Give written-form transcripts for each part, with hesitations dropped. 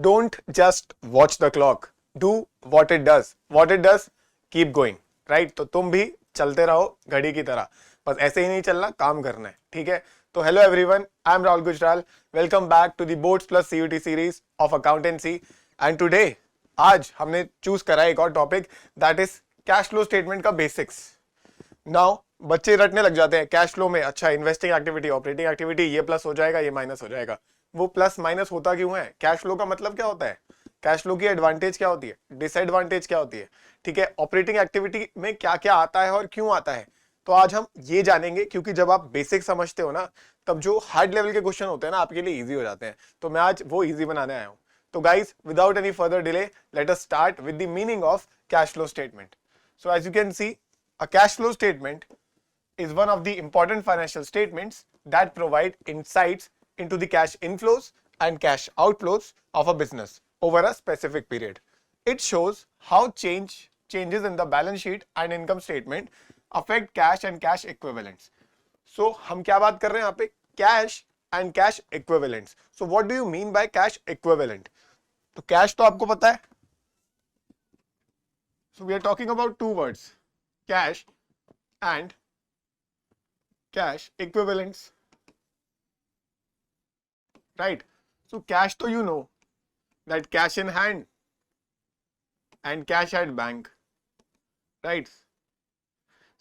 Don't just watch the clock. Do what it does. What it does, keep going. Right? तो तुम भी चलते रहो घड़ी की तरह. बस ऐसे ही नहीं चलना, काम करना है. ठीक है? तो hello everyone, I am Rahul Gujral. Welcome back to the boards plus CUT series of accountancy. And today आज हमने चूज करा एक और topic, that is cash flow statement का बेसिक्स. नाउ बच्चे रटने लग जाते हैं कैश फ्लो में. अच्छा, इन्वेस्टिंग एक्टिविटी, ऑपरेटिंग एक्टिविटी, ये प्लस हो जाएगा, ये माइनस हो जाएगा. वो प्लस माइनस होता क्यों है? कैश फ्लो का मतलब क्या होता है? कैश फ्लो की एडवांटेज क्या होती है, डिसएडवांटेज क्या होती है? ठीक है, ऑपरेटिंग एक्टिविटी में क्या क्या आता है और क्यों आता है, तो आज हम ये जानेंगे. क्योंकि जब आप बेसिक समझते हो ना, तब जो हार्ड लेवल के क्वेश्चन होते हैं ना, आपके लिए इजी हो जाते हैं. तो मैं आज वो इजी बनाने आया हूं. तो guys, without any further delay, let us start with the meaning of cash flow statement. So as you can see, a cash flow statement is one of the important financial statements that provide insights into the cash inflows and cash outflows of a business over a specific period. It shows how changes in the balance sheet and income statement affect cash and cash equivalents. So हम क्या बात कर रहे हैं यहाँ पे? Cash and cash equivalents. So what do you mean by cash equivalent? तो cash तो आपको पता है. So we are talking about two words, cash and cash equivalents, right? So cash, तो you know that cash in hand and cash at bank, right?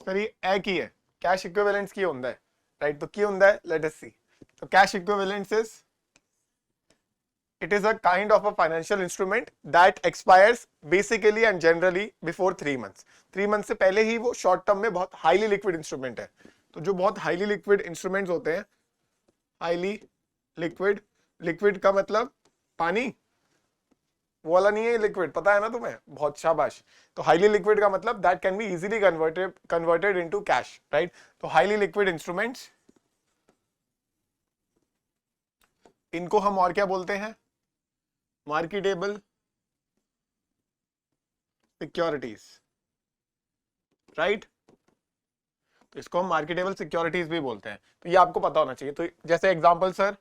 Sir ये एक ही है, cash equivalents की होता है, right? तो की होता है, let us see. तो cash equivalents is, it is a kind of a financial instrument that expires basically and generally before 3 months. 3 months से पहले ही वो short term में बहुत highly liquid instrument है. तो जो बहुत हाईली लिक्विड इंस्ट्रूमेंट्स होते हैं, हाईली लिक्विड, लिक्विड का मतलब पानी, वो वाला नहीं है लिक्विड, पता है ना तुम्हें? बहुत शाबाश. तो हाईली लिक्विड का मतलब that can be easily converted into cash, right? तो हाईली लिक्विड इंस्ट्रूमेंट्स, इनको हम और क्या बोलते हैं? Marketable securities, right? तो इसको हम मार्केटेबल सिक्योरिटीज भी बोलते हैं. तो ये आपको पता होना चाहिए. तो जैसे एग्जांपल, सर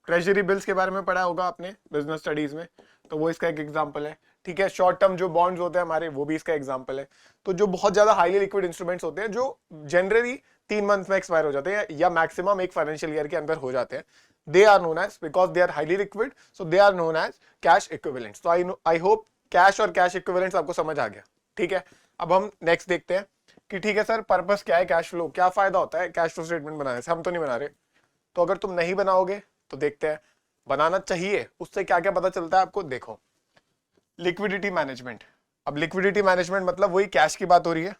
ट्रेजरी बिल्स के बारे में पढ़ा होगा आपने बिजनेस स्टडीज में, तो वो इसका एक एग्जांपल है. ठीक है, शॉर्ट टर्म जो बॉन्ड्स होते हैं हमारे, वो भी इसका एग्जांपल है. तो जो बहुत ज्यादा हाईली लिक्विड इंस्ट्रूमेंट्स होते हैं, जो जनरली 3 मंथ में एक्सपायर हो जाते हैं या मैक्सिमम एक फाइनेंशियल ईयर के अंदर हो जाते हैं, they are known as, because they are highly liquid, so they are known as cash equivalents. तो आई होप कैश और कैश इक्विवेलेंट्स आपको समझ आ गया. ठीक है, अब हम नेक्स्ट देखते हैं कि ठीक है सर, पर्पस क्या है कैश फ्लो, क्या फायदा होता है कैश फ्लो स्टेटमेंट बनाने से? हम तो नहीं बना रहे. तो अगर तुम नहीं बनाओगे तो देखते हैं, बनाना चाहिए, उससे क्या क्या पता चलता है आपको. देखो, लिक्विडिटी मैनेजमेंट. अब लिक्विडिटी मैनेजमेंट मतलब वही कैश की बात हो रही है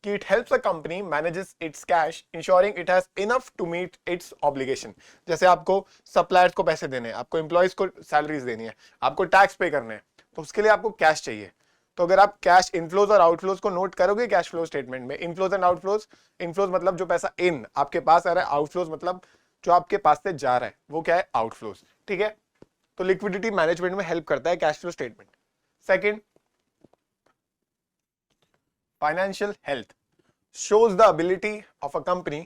कि it helps a company manages its cash, ensuring it has enough to meet its obligation. जैसे आपको सप्लायर्स को पैसे देने हैं, आपको एम्प्लॉयज को सैलरीज देनी है, आपको टैक्स पे करने हैं, तो उसके लिए आपको कैश चाहिए. तो अगर आप कैश इनफ्लोज और आउटफ्लोज को नोट करोगे कैश फ्लो स्टेटमेंट में, इनफ्लोज एंड आउटफ्लोज, इनफ्लोज मतलब जो पैसा इन आपके पास आ रहा है, आउटफ्लोज मतलब जो आपके पास से जा रहा है, वो क्या है? आउटफ्लोज. ठीक है, तो लिक्विडिटी मैनेजमेंट में हेल्प करता है cash flow statement. Second, financial health. shows the ability of a company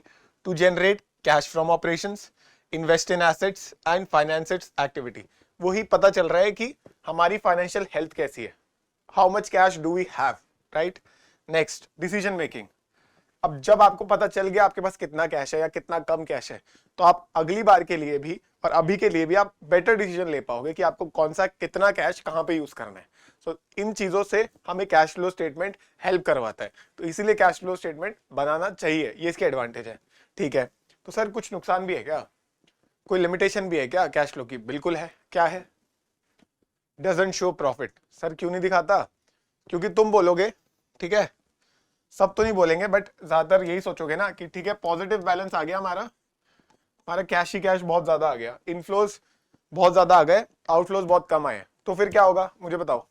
to generate cash from operations, invest in assets and finance its activity. वही पता चल रहा है कि हमारी फाइनेंशियल हेल्थ कैसी है. How much cash do we have, right? Next, decision making. अब जब आपको पता चल गया आपके पास कितना कैश है या कितना कम कैश है, तो आप अगली बार के लिए भी और अभी के लिए भी आप बेटर डिसीजन ले पाओगे कि आपको कौन सा कितना कैश कहां पे यूज करना है. सो इन चीजों से हमें कैश फ्लो स्टेटमेंट हेल्प करवाता है. तो इसीलिए कैश फ्लो स्टेटमेंट बनाना चाहिए, ये इसके एडवांटेज है. ठीक है, तो सर कुछ नुकसान भी है क्या? कोई लिमिटेशन भी है क्या कैश फ्लो की? बिल्कुल है. क्या है? Doesn't show profit. सर क्यों नहीं दिखाता? क्योंकि तुम बोलोगे, ठीक है, सब तो नहीं बोलेंगे बट ज्यादातर यही सोचोगे ना कि ठीक है, पॉजिटिव बैलेंस आ गया हमारा, हमारा कैश ही कैश बहुत ज्यादा आ गया, इनफ्लोज बहुत ज्यादा आ गए, आउटफ्लोज बहुत कम आए, तो फिर क्या होगा मुझे बताओ?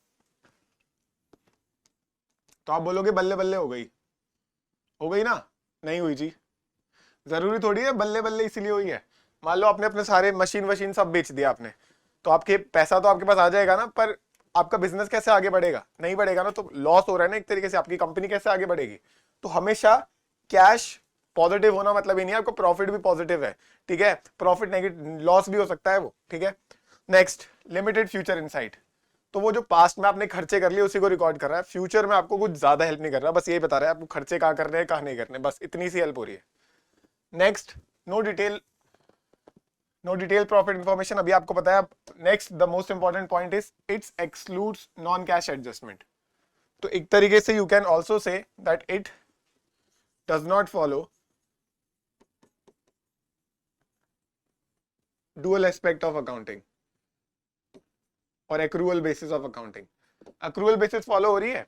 तो आप बोलोगे बल्ले बल्ले हो गई ना? नहीं हुई जी. जरूरी थोड़ी है बल्ले बल्ले इसीलिए हुई है. मान लो आपने अपने सारे मशीन वशीन सब बेच दिया आपने, तो आपके पैसा तो आपके पास आ जाएगा ना, पर आपका बिजनेस कैसे आगे बढ़ेगा? नहीं बढ़ेगा ना. तो लॉस हो रहा है ना एक तरीके से, आपकी कंपनी कैसे आगे बढ़ेगी? तो हमेशा कैश पॉजिटिव होना मतलब ही नहीं है आपको प्रॉफिट भी पॉजिटिव है. ठीक है, प्रॉफिट नेगेटिव, लॉस भी हो सकता है वो. ठीक है, नेक्स्ट, लिमिटेड फ्यूचर इनसाइट। तो वो जो पास्ट में आपने खर्चे कर लिए उसी को रिकॉर्ड कर रहा है, फ्यूचर में आपको कुछ ज्यादा हेल्प नहीं कर रहा, बस यही बता रहा है आपको खर्चे कहाँ करने हैं कहाँ नहीं करने, बस इतनी सी हेल्प हो रही है। Next, no detail profit information, अभी आपको पता है। Next the most important point is it's excludes non cash adjustment. तो एक तरीके से you can also say that it does not follow dual aspect of accounting और accrual basis of accounting. Accrual basis follow हो रही है,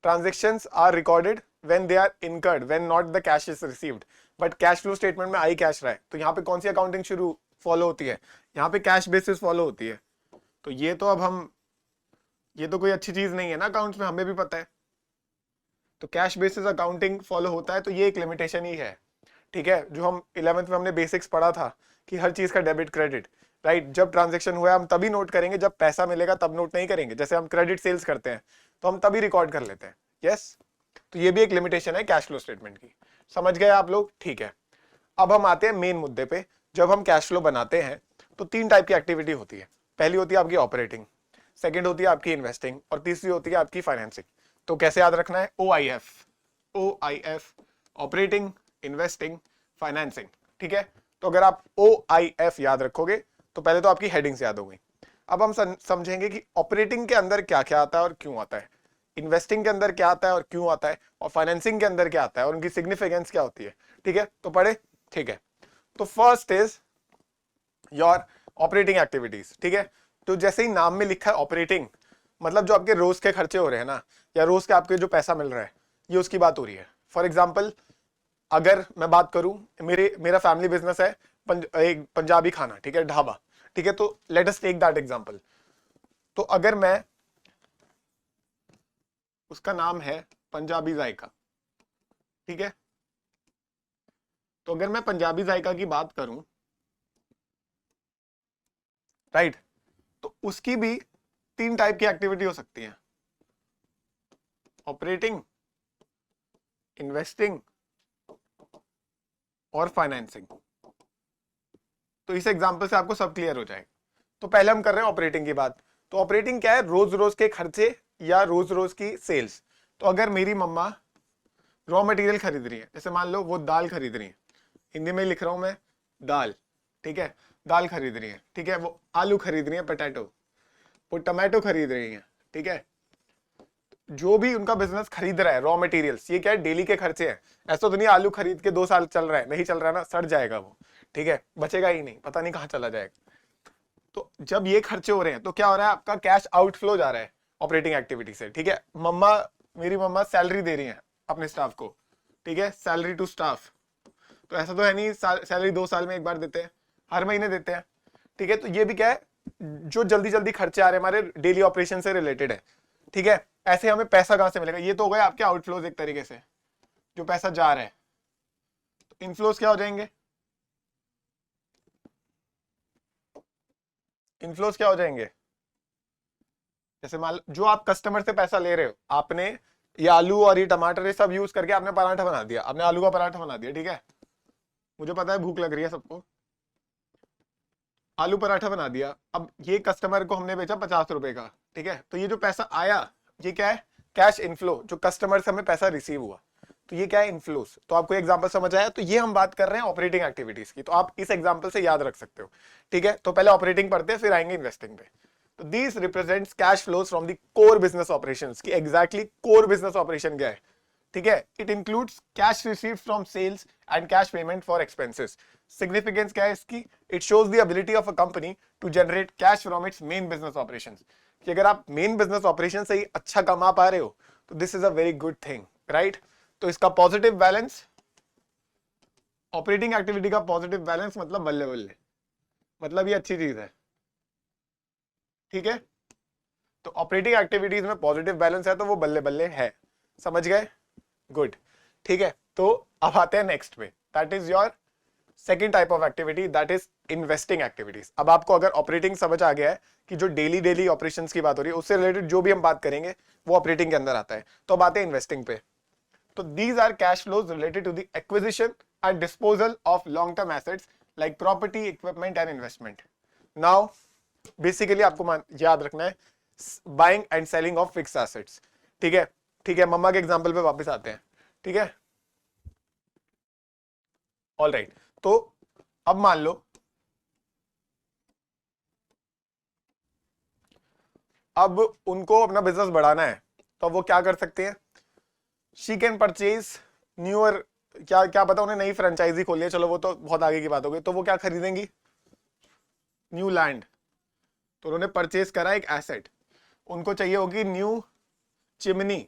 transactions are recorded when they are incurred when not the cash is received, but cash flow statement में आई cash रहा है, तो यहाँ पे कौन सी अकाउंटिंग शुरू फॉलो होती है, यहाँ पे कैश बेसिस फॉलो होती है। तो ये तो अब हम, ये तो कोई अच्छी चीज नहीं है ना अकाउंट्स में, हमें भी पता है। तो कैश बेसिस अकाउंटिंग फॉलो होता है, तो ये एक लिमिटेशन ही है, ठीक है। जो हम 11th में हमने बेसिक्स पढ़ा था कि हर चीज का डेबिट क्रेडिट, राइट, जब ट्रांजेक्शन हुआ है हम तभी नोट करेंगे, जब पैसा मिलेगा तब नोट नहीं करेंगे। जैसे हम क्रेडिट सेल्स करते हैं तो हम तभी रिकॉर्ड कर लेते हैं, यस। तो ये भी एक लिमिटेशन है कैश फ्लो स्टेटमेंट की, समझ गए आप लोग, ठीक है। अब हम आते हैं मेन मुद्दे पे। जब हम कैश फ्लो बनाते हैं तो 3 टाइप की एक्टिविटी होती है। पहली होती है आपकी ऑपरेटिंग, सेकंड होती है आपकी इन्वेस्टिंग, और तीसरी होती है आपकी फाइनेंसिंग। तो कैसे याद रखना है, OIF, ऑपरेटिंग, इन्वेस्टिंग, फाइनेंसिंग, ठीक है। तो अगर आप OIF याद रखोगे तो पहले तो आपकी हेडिंग्स याद हो गई। अब हम समझेंगे कि ऑपरेटिंग के अंदर क्या क्या आता है और क्यों आता है, इन्वेस्टिंग के अंदर क्या आता है और क्यों आता है, और फाइनेंसिंग के अंदर क्या आता है और उनकी सिग्निफिकेंस क्या होती है, ठीक है। तो पढ़े, ठीक है। तो first is your operating activities, ठीक है। तो जैसे ही नाम में लिखा है ऑपरेटिंग, मतलब जो आपके रोज के खर्चे हो रहे हैं ना, या रोज के आपके जो पैसा मिल रहा है, ये उसकी बात हो रही है। फॉर एग्जाम्पल, अगर मैं बात करूं, मेरा फैमिली बिजनेस है एक पंजाबी खाना, ठीक है, ढाबा, ठीक है। तो let us take that example. तो अगर मैं, उसका नाम है पंजाबी जायका, ठीक है। तो अगर मैं पंजाबी जायका की बात करूं, राइट, तो उसकी भी 3 टाइप की एक्टिविटी हो सकती है, ऑपरेटिंग, इन्वेस्टिंग और फाइनेंसिंग। तो इस एग्जांपल से आपको सब क्लियर हो जाएगा। तो पहले हम कर रहे हैं ऑपरेटिंग की बात। तो ऑपरेटिंग क्या है, रोज रोज के खर्चे या रोज रोज की सेल्स। तो अगर मेरी मम्मा रॉ मटेरियल खरीद रही है, जैसे मान लो वो दाल खरीद रही है, हिंदी में लिख रहा हूं मैं दाल, ठीक है, दाल खरीद रही है, ठीक है। वो आलू खरीद रही है, पोटैटो, वो टमाटो खरीद रही है, ठीक है। जो भी उनका बिजनेस खरीद रहा है रॉ मटेरियल्स, ये क्या है, डेली के खर्चे हैं। ऐसा तो नहीं आलू खरीद के 2 साल चल रहा है, नहीं चल रहा है ना, सड़ जाएगा वो, ठीक है, बचेगा ही नहीं, पता नहीं कहाँ चला जाएगा। तो जब ये खर्चे हो रहे हैं तो क्या हो रहा है, आपका कैश आउटफ्लो जा रहा है ऑपरेटिंग एक्टिविटी से, ठीक है। मेरी मम्मा सैलरी दे रही है अपने स्टाफ को, ठीक है, सैलरी टू स्टाफ। तो ऐसा तो है नहीं सैलरी 2 साल में एक बार देते हैं, हर महीने देते हैं, ठीक है। तो ये भी क्या है, जो जल्दी जल्दी खर्चे आ रहे हैं हमारे डेली ऑपरेशन से रिलेटेड है, ठीक है। ऐसे हमें पैसा कहां से मिलेगा, ये तो हो गए आपके आउटफ्लोज एक तरीके से, जो पैसा जा रहा है। तो इनफ्लोज क्या हो जाएंगे, इनफ्लोज क्या हो जाएंगे, जैसे मान लो जो आप कस्टमर से पैसा ले रहे हो, आपने ये आलू और ये टमाटर ये सब यूज करके आपने पराठा बना दिया, आपने आलू का पराठा बना दिया, ठीक है। मुझे पता है भूख लग रही है सबको, आलू पराठा बना दिया। अब ये कस्टमर को हमने बेचा 50 रुपए का, ठीक है। तो ये जो पैसा आया, ये क्या है, कैश इनफ्लो, जो कस्टमर से हमें पैसा रिसीव हुआ, तो ये क्या है, इनफ्लोस। तो आपको एग्जांपल समझ आया। तो ये हम बात कर रहे हैं ऑपरेटिंग एक्टिविटीज की, तो आप इस एग्जांपल से याद रख सकते हो, ठीक है। तो पहले ऑपरेटिंग पढ़ते हैं, फिर आएंगे इन्वेस्टिंग पे। तो this represents cash flows from the core business operations, की एग्जैक्टली कोर बिजनेस ऑपरेशन क्या है, ठीक है। It includes cash receive from sales and cash payment for expenses. Significance क्या है इसकी, it shows the ability of a company to generate cash from its main business operations. कि अगर आप मेन बिजनेस ऑपरेशन से ही अच्छा कमा पा रहे हो तो this is a very good thing, right. तो इसका पॉजिटिव बैलेंस, ऑपरेटिंग एक्टिविटी का पॉजिटिव बैलेंस मतलब बल्ले बल्ले, मतलब ये अच्छी चीज है, ठीक है। तो ऑपरेटिंग एक्टिविटीज में पॉजिटिव बैलेंस है तो वो बल्ले बल्ले है, समझ गए, गुड, ठीक है। तो अब आते हैं नेक्स्ट पे, that is your second type of activity, that is investing activities. अब आपको अगर ऑपरेटिंग समझ आ गया है कि जो डेली ऑपरेशंस की बात हो रही है, उससे रिलेटेड जो भी हम बात करेंगे वो ऑपरेटिंग के अंदर आता है। तो अब आते हैं इन्वेस्टिंग पे। तो these are cash flows related to the acquisition and disposal of long term assets like property, equipment and investment. Now basically आपको याद रखना है buying and selling of fix assets. ठीक है, ठीक है, मम्मा के एग्जांपल पे वापस आते हैं। ठीक है, ऑल राइट। तो अब मान लो अब उनको अपना बिजनेस बढ़ाना है, तो वो क्या कर सकते हैं? शी कैन परचेज न्यूअर, क्या क्या पता उन्हें नई फ्रेंचाइजी खोली है, चलो वो तो बहुत आगे की बात हो गई। तो वो क्या खरीदेंगी? New land. तो उन्होंने परचेज करा एक एसेट, उनको चाहिए होगी न्यू चिमनी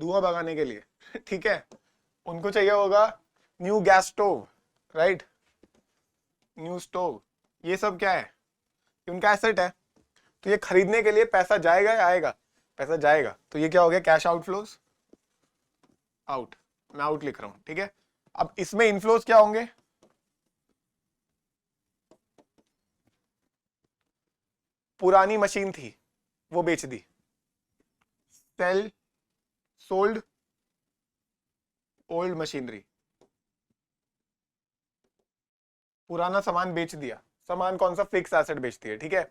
धुआं भगाने के लिए। ठीक है, उनको चाहिए होगा new gas stove, right, new stove. ये सब क्या है? ये उनका एसेट है। तो ये खरीदने के लिए पैसा जाएगा या आएगा? पैसा जाएगा। तो ये क्या हो गया? Cash outflows, out. मैं आउट लिख रहा हूं। ठीक है, अब इसमें इनफ्लोज क्या होंगे? पुरानी मशीन थी वो बेच दी, सेल सोल्ड ओल्ड मशीनरी, पुराना सामान बेच दिया। सामान कौन सा? फिक्स एसेट बेचती है। ठीक है,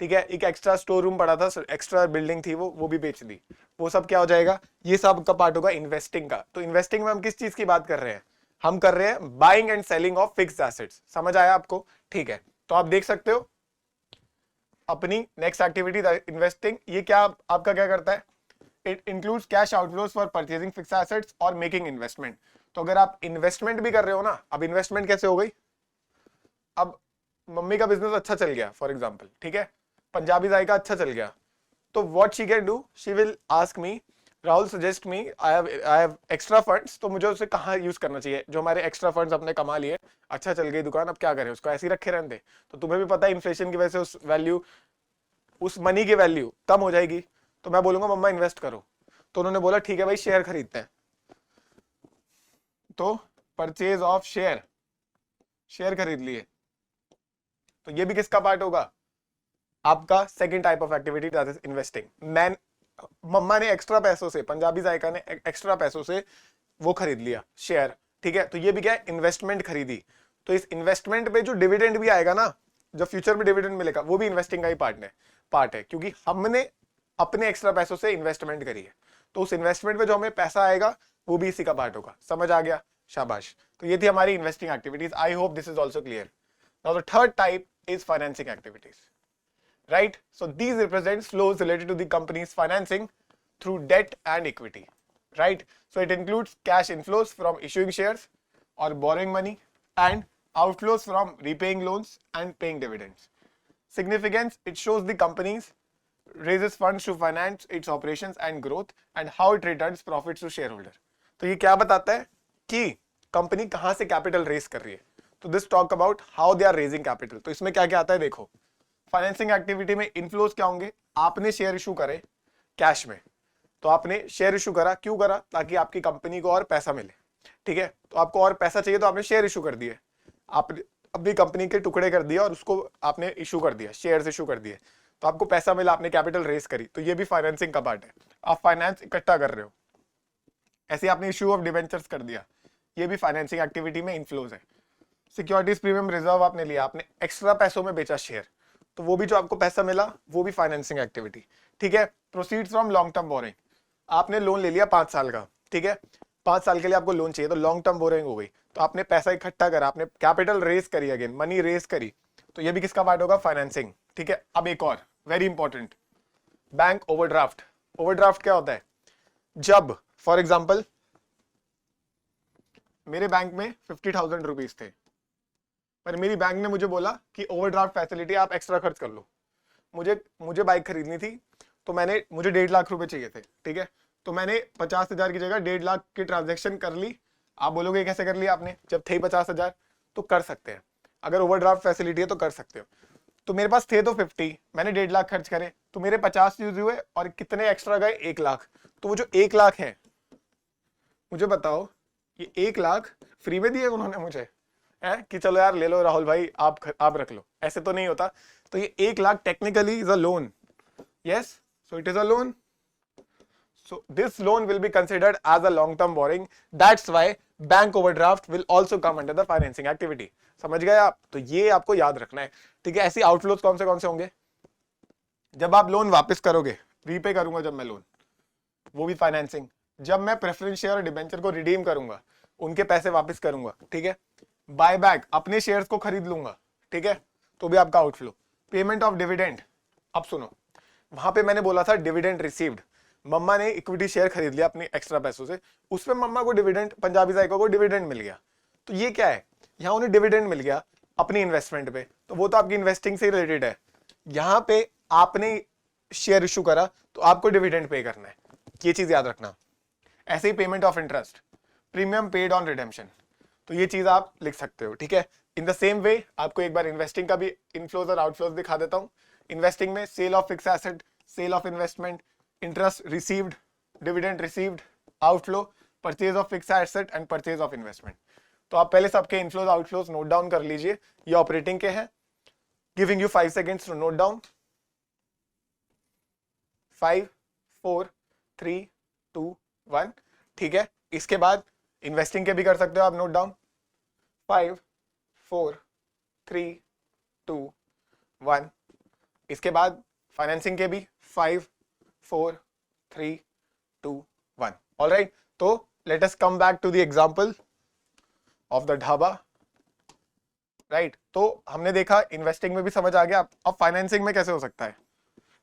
ठीक है, एक एक्स्ट्रा स्टोर रूम पड़ा था, एक्स्ट्रा बिल्डिंग थी, वो भी बेच दी। वो सब क्या हो जाएगा? ये सब का पार्ट होगा इन्वेस्टिंग का। तो इन्वेस्टिंग में हम किस चीज की बात कर रहे हैं? हम कर रहे हैं buying and selling of fix assets. समझ आया आपको? ठीक है, तो आप देख सकते हो अपनी नेक्स्ट एक्टिविटी इन्वेस्टिंग। ये क्या आपका क्या करता है? It includes cash outflows for purchasing fix assets और मेकिंग इन्वेस्टमेंट। तो अगर आप इन्वेस्टमेंट भी कर रहे हो ना, अब इन्वेस्टमेंट कैसे हो गई? अब मम्मी का बिजनेस अच्छा चल गया फॉर एग्जांपल, ठीक है, पंजाबी जायका अच्छा चल गया, तो what she can do, she will ask me, Rahul suggest me, I have extra funds, तो मुझे उसे कहाँ यूज करना चाहिए? जो हमारे एक्स्ट्रा फंड्स अपने कमा लिए, अच्छा चल गई दुकान, अब क्या करें? उसको ऐसे ही रखे रहने दे। तो तुम्हें भी पता है इन्फ्लेशन की वजह से उस वैल्यू, उस मनी की वैल्यू कम हो जाएगी। तो मैं बोलूंगा मम्मा इन्वेस्ट करो। तो उन्होंने बोला ठीक है भाई, शेयर खरीदते हैं। तो परचेज ऑफ शेयर, शेयर खरीद लिए। तो ये भी किसका पार्ट होगा? आपका second type of activity, that is investing. Man, मम्मा ने एक्स्ट्रा पैसों से, पंजाबी जायका ने एक्स्ट्रा पैसों से वो खरीद लिया शेयर। ठीक है, तो ये भी क्या है? इन्वेस्टमेंट खरीदी। तो इस इन्वेस्टमेंट पे जो डिविडेंड भी आएगा ना, जो फ्यूचर में डिविडेंड मिलेगा, वो भी इन्वेस्टिंग का ही पार्ट है, क्योंकि हमने अपने एक्स्ट्रा पैसों से इन्वेस्टमेंट करी है। तो उस इन्वेस्टमेंट पे जो हमें पैसा आएगा वो भी इसी का पार्ट होगा। समझ आ गया? शाबाश। तो ये थी हमारी investing activities. I hope this is also clear. Now the third type is financing activities, right? So these represent flows related to the company's financing through debt and equity, right? So it includes cash inflows from issuing shares or borrowing money and outflows from repaying loans and paying dividends. Significance, it shows the company's raises funds to finance its operations and growth and how it returns profits to shareholder. तो ये क्या बताता है कि company कहां से capital raise कर रही है। तो this talk about how they are raising capital. तो इसमें क्या क्या आता है देखो। फाइनेंसिंग एक्टिविटी में इनफ्लोज क्या होंगे? आपने शेयर इशू करे कैश में, तो आपने शेयर इशू करा, क्यों करा? ताकि आपकी कंपनी को और पैसा मिले। ठीक है, तो आपको और पैसा चाहिए तो आपने शेयर इशू कर दिए, आपने अपनी कंपनी के टुकड़े कर दिया और उसको आपने इशू कर दिया, शेयर्स इशू कर दिए, तो आपको पैसा मिला, आपने कैपिटल रेज करी। तो ये भी फाइनेंसिंग का पार्ट है, आप फाइनेंस इकट्ठा कर रहे हो। ऐसे आपने इशू ऑफ डिवेंचर्स कर दिया, ये भी फाइनेंसिंग एक्टिविटी में इनफ्लोज है। सिक्योरिटीज प्रीमियम रिजर्व आपने लिया, आपने एक्स्ट्रा पैसों में बेचा शेयर, तो वो भी जो आपको पैसा मिला वो भी फाइनेंसिंग एक्टिविटी। ठीक है, proceeds from long term borrowing, आपने लोन ले लिया 5 साल का, ठीक है, 5 साल के लिए आपको लोन चाहिए, तो लॉन्ग टर्म बोरिंग हो गई, तो आपने पैसा इकट्ठा करा, आपने कैपिटल रेज करी, अगेन मनी रेज करी, तो ये भी किसका पार्ट होगा? फाइनेंसिंग। ठीक है, अब एक और very important, bank overdraft. Overdraft क्या होता है? जब फॉर एग्जाम्पल मेरे बैंक में 50,000 रुपीज थे, पर मेरी बैंक ने मुझे बोला कि ओवरड्राफ्ट फैसिलिटी आप एक्स्ट्रा खर्च कर लो। मुझे बाइक खरीदनी थी, तो मुझे 1.5 लाख रुपए चाहिए थे। ठीक है, तो मैंने 50,000 की जगह 1.5 लाख की ट्रांजेक्शन कर ली। आप बोलोगे कैसे कर लिया आपने? जब थे 50,000 तो कर सकते हैं, अगर ओवरड्राफ्ट फैसिलिटी है तो कर सकते हो। तो मेरे पास थे तो 50, मैंने 1.5 लाख खर्च करे, तो मेरे 50 यूज हुए और कितने एक्स्ट्रा गए? 1 लाख। तो वो जो 1 लाख है, मुझे बताओ, ये 1 लाख फ्री में दिए उन्होंने मुझे है कि चलो यार ले लो राहुल भाई, आप रख लो, ऐसे तो नहीं होता। तो ये 1 lakh technically is a loan, yes, so it is a loan, so this loan will be considered as a long term borrowing. That's why bank overdraft will also come under the financing activity. समझ गए आप? तो ये आपको याद रखना है, ठीक है। ऐसी आउटफ्लोज कौन से होंगे? जब आप लोन वापस करोगे, रीपे करूंगा जब मैं लोन, वो भी फाइनेंसिंग। जब मैं प्रेफरेंस शेयर और डिबेंचर को रिडीम करूंगा, उनके पैसे वापस करूंगा, ठीक है। बाय बैक, अपने शेयर्स को खरीद लूंगा, ठीक है, तो भी आपका आउटफ्लो। पेमेंट ऑफ डिविडेंड, अब सुनो, वहां पे मैंने बोला था डिविडेंड रिसीव्ड, मम्मा ने इक्विटी शेयर खरीद लिया अपने एक्स्ट्रा पैसों से, उसमें मम्मा को डिविडेंड, पंजाबी साइको को डिविडेंड मिल गया। तो ये क्या है? यहाँ उन्हें डिविडेंड मिल गया अपनी इन्वेस्टमेंट पे, तो वो तो आपकी इन्वेस्टिंग से रिलेटेड है। यहाँ पे आपने शेयर इशू करा तो आपको डिविडेंड पे करना है, ये चीज याद रखना। ऐसे ही payment of interest, premium paid on redemption, तो ये चीज आप लिख सकते हो, ठीक है। इन द सेम वे आपको एक बार इन्वेस्टिंग का भी इनफ्लोज और आउटफ्लोज दिखा देता हूं। इन्वेस्टिंग में sale of fix asset, sale of investment, interest received, dividend received, outflow, purchase of fix asset and purchase of investment. तो आप पहले सबके इनफ्लोज आउटफ्लोज नोट डाउन कर लीजिए, ये ऑपरेटिंग के हैं। Giving you 5 seconds to note down. 5 4 3 2 1, ठीक है। इसके बाद इन्वेस्टिंग के भी कर सकते हो आप नोट डाउन। 5 4 3 2 1। इसके बाद फाइनेंसिंग के भी 5 4 3 2 1। ऑलराइट, तो let us come back to the example of the dhaba. Right, तो हमने देखा इन्वेस्टिंग में भी समझ आ गया, अब फाइनेंसिंग में कैसे हो सकता है,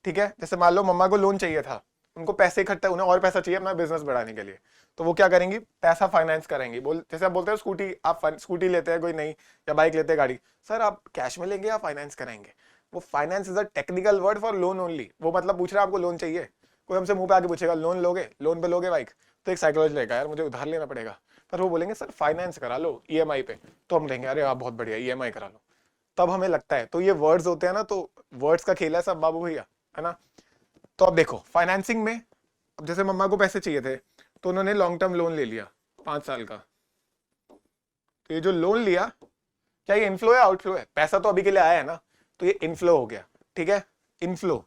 ठीक है। जैसे मान लो मम्मा को लोन चाहिए था, उनको पैसे इकट्ठा, उन्हें और पैसा चाहिए अपना बिजनेस बढ़ाने के लिए, तो वो क्या करेंगी? पैसा फाइनेंस करेंगी। जैसे आप बोलते हैं स्कूटी, आप स्कूटी लेते हैं कोई नहीं, या बाइक लेते हैं गाड़ी, सर आप कैश में लेंगे या फाइनेंस कराएंगे? वो finance is a technical word for loan only. वो मतलब पूछ रहा है आपको लोन चाहिए, कोई हमसे मुंह पे आके पूछेगा लोन लोगे, लोन पे लोगे बाइक, तो एक साइकोलॉजी लेगा यार मुझे उधार लेना पड़ेगा, पर वो बोलेंगे सर फाइनेंस करा लो ईएमआई पे, तो हम कहेंगे अरे आप बहुत बढ़िया ईएमआई करा लो, तब हमें लगता है। तो ये वर्ड्स होते हैं ना, तो वर्ड्स का खेल है सब बाबू भैया, है ना। तो अब देखो फाइनेंसिंग में, अब जैसे मम्मा को पैसे चाहिए थे तो उन्होंने लॉन्ग टर्म लोन ले लिया 5 साल का, तो ये जो लोन लिया, क्या ये इनफ्लो है आउटफ्लो है? पैसा तो अभी के लिए आया है ना, तो ये इनफ्लो हो गया, ठीक है। इनफ्लो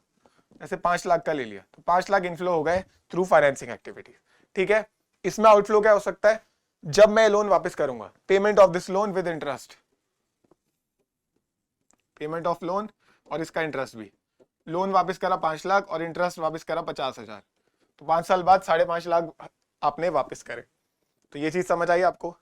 जैसे 5 लाख का ले लिया, तो 5 लाख इनफ्लो हो गए थ्रू फाइनेंसिंग एक्टिविटीज, ठीक है। इसमें आउटफ्लो क्या हो सकता है? जब मैं लोन वापस करूंगा, payment of this loan with interest, payment of loan और इसका इंटरेस्ट भी। लोन वापस करा 5 लाख और इंटरेस्ट वापस करा 50,000, तो 5 साल बाद 5.5 लाख आपने वापस करे। तो ये चीज समझ आई आपको?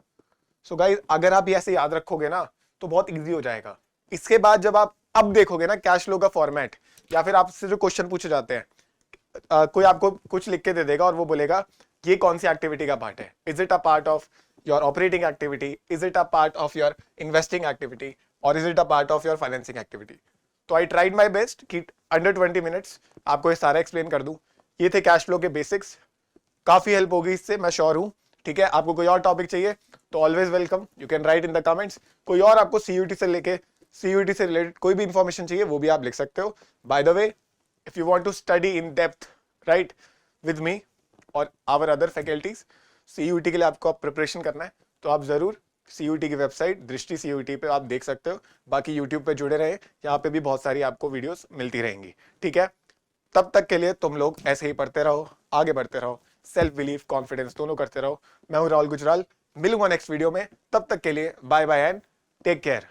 सो गाइस, अगर आप ये ऐसे याद रखोगे ना तो बहुत इजी हो जाएगा। इसके बाद जब आप अब देखोगे ना कैश फ्लो का फॉर्मेट, या फिर आपसे जो क्वेश्चन पूछे जाते हैं, कोई आपको कुछ लिख के दे देगा और वो बोलेगा ये कौन सी एक्टिविटी का पार्ट है, is it a part of your operating activity, is it a part of your investing activity, और is it a part of your financing activity. तो आई ट्राइड माई बेस्ट कि अंडर 20 मिनट्स आपको ये सारा explain कर दूं। ये थे कैश फ्लो के बेसिक्स, काफी हेल्प होगी इससे, मैं श्योर हूं, ठीक है। आपको कोई और टॉपिक चाहिए तो always welcome, you can write in the comments. कोई और आपको सीयूटी से लेके सीयूटी से रिलेटेड कोई भी इंफॉर्मेशन चाहिए वो भी आप लिख सकते हो। By the way, if you want to study in depth right with me और आवर अदर फैकल्टीज, सीयूटी के लिए आपको प्रिपरेशन करना है, तो आप जरूर सीयूटी की वेबसाइट दृष्टि सीयूटी पे आप देख सकते हो। बाकी यूट्यूब पे जुड़े रहे, यहाँ पे भी बहुत सारी आपको वीडियोस मिलती रहेंगी, ठीक है। तब तक के लिए तुम लोग ऐसे ही पढ़ते रहो, आगे बढ़ते रहो, सेल्फ बिलीव कॉन्फिडेंस दोनों करते रहो। मैं हूं राहुल गुजराल, मिलूंगा नेक्स्ट वीडियो में, तब तक के लिए bye bye and take care.